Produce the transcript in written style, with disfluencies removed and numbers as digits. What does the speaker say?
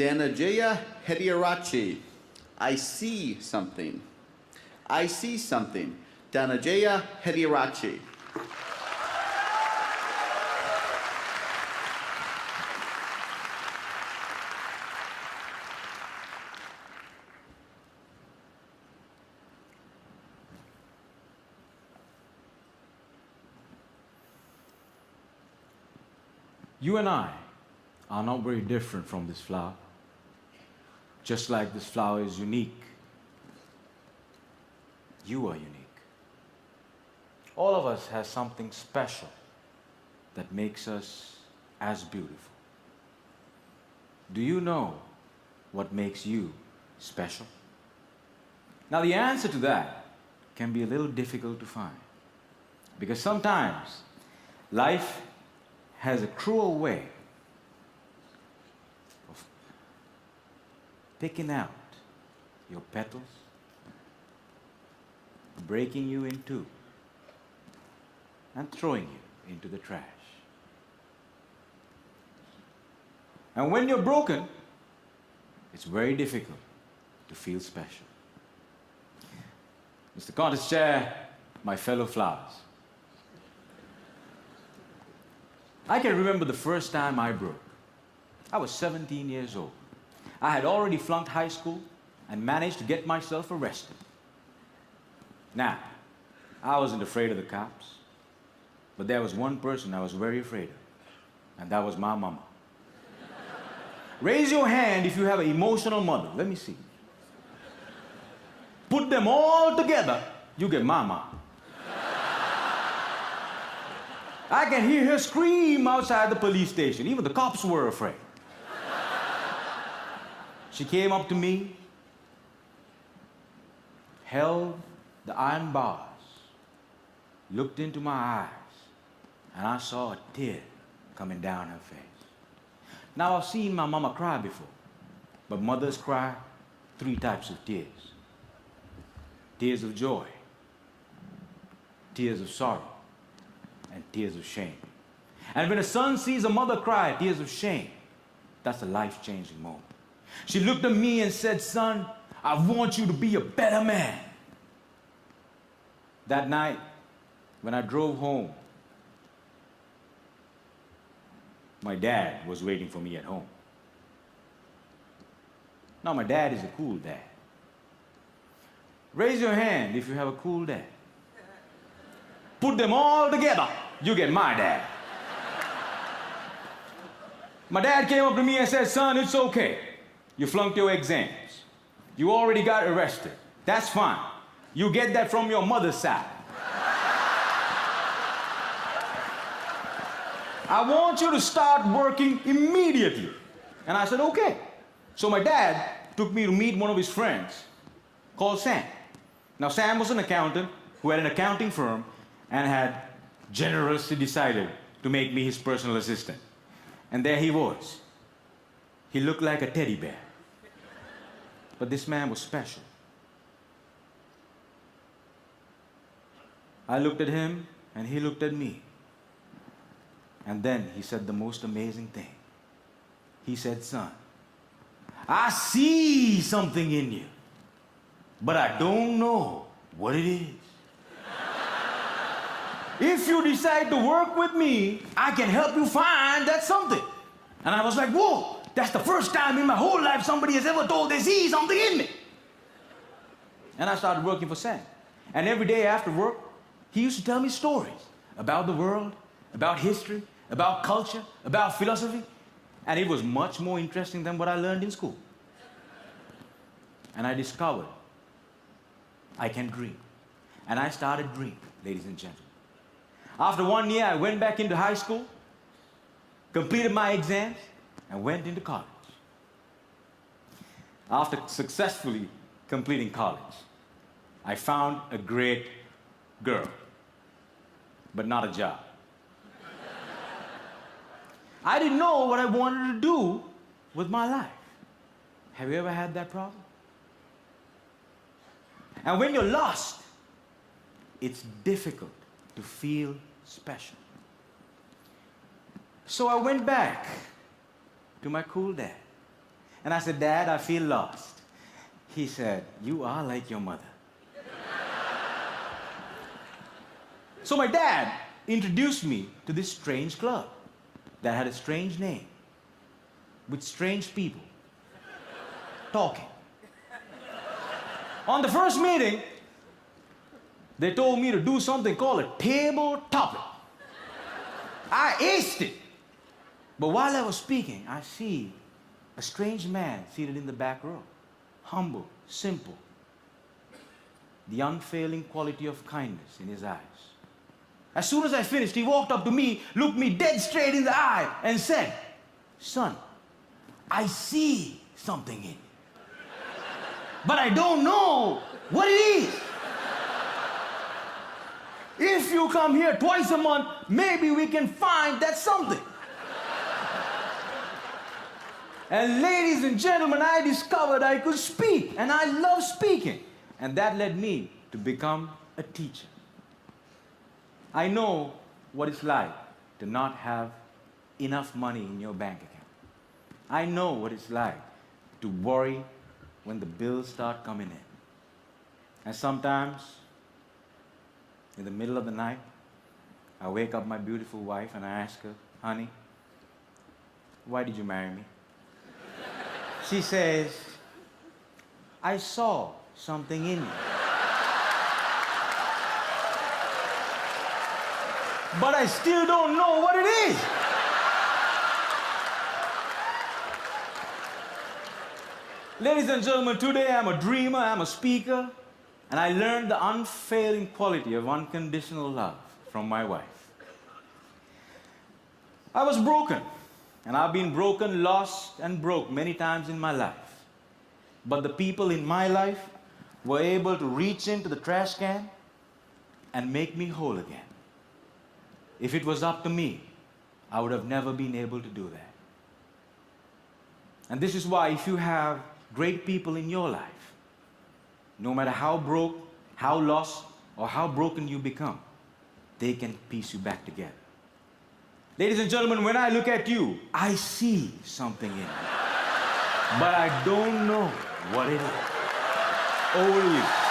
Dananjaya Hettiarachchi. I see something. I see something. Dananjaya Hettiarachchi. You and I are not very different from this flower. Just like this flower is unique, you are unique. All of us have something special that makes us as beautiful. Do you know what makes you special? Now, the answer to that can be a little difficult to find, because sometimes life has a cruel way of picking out your petals, breaking you in two, and throwing you into the trash. And when you're broken, it's very difficult to feel special. Mr. Contest Chair, my fellow flowers, I can remember the first time I broke. I was 17 years old. I had already flunked high school and managed to get myself arrested. Now, I wasn't afraid of the cops, but there was one person I was very afraid of, and that was my mama. Raise your hand if you have an emotional mother. Let me see. Put them all together, you get mama. I can hear her scream outside the police station. Even the cops were afraid. She came up to me, held the iron bars, looked into my eyes, and I saw a tear coming down her face. Now, I've seen my mama cry before, but mothers cry 3 types of tears. Tears of joy, tears of sorrow, and tears of shame. And when a son sees a mother cry tears of shame, that's a life-changing moment. She looked at me and said, "Son, I want you to be a better man." That night, when I drove home, my dad was waiting for me at home. Now, my dad is a cool dad. Raise your hand if you have a cool dad. Put them all together, you get my dad. My dad came up to me and said, "Son, it's okay. You flunked your exams. You already got arrested. That's fine. You get that from your mother's side. I want you to start working immediately." And I said, "Okay." So my dad took me to meet one of his friends called Sam. Now, Sam was an accountant who had an accounting firm and had generously decided to make me his personal assistant. And there he was. He looked like a teddy bear. But this man was special. I looked at him, and he looked at me. And then he said the most amazing thing. He said, "Son, I see something in you, but I don't know what it is. If you decide to work with me, I can help you find that something." And I was like, "Whoa, that's the first time in my whole life somebody has ever told they see something in me." And I started working for Sam. And every day after work, he used to tell me stories about the world, about history, about culture, about philosophy. And it was much more interesting than what I learned in school. And I discovered I can dream. And I started dreaming, ladies and gentlemen. After 1 year, I went back into high school, completed my exams, and went into college. After successfully completing college, I found a great girl, but not a job. I didn't know what I wanted to do with my life. Have you ever had that problem? And when you're lost, it's difficult to feel special. So I went back to my cool dad And I said, Dad, I feel lost. He said, you are like your mother. So my dad introduced me to this strange club that had a strange name, with strange people talking. On the first meeting, they told me to do something called a table topic. I aced it. But while I was speaking, I see a strange man seated in the back row. Humble, simple. The unfailing quality of kindness in his eyes. As soon as I finished, he walked up to me, looked me dead straight in the eye, and said, son, I see something in you. But I don't know what it is. If you come here twice a month, maybe we can find that something. And ladies and gentlemen, I discovered I could speak, and I love speaking. And that led me to become a teacher. I know what it's like to not have enough money in your bank account. I know what it's like to worry when the bills start coming in. And sometimes, in the middle of the night, I wake up my beautiful wife and I ask her, honey, why did you marry me? She says, I saw something in you. But I still don't know what it is. Ladies and gentlemen, today I'm a dreamer, I'm a speaker, and I learned the unfailing quality of unconditional love from my wife. I was broken, and I've been broken, lost, and broke many times in my life. But the people in my life were able to reach into the trash can and make me whole again. If it was up to me, I would have never been able to do that. And this is why if you have great people in your life, no matter how broke, how lost, or how broken you become, they can piece you back together. Ladies and gentlemen, when I look at you, I see something in you. But I don't know what it is. Over to you.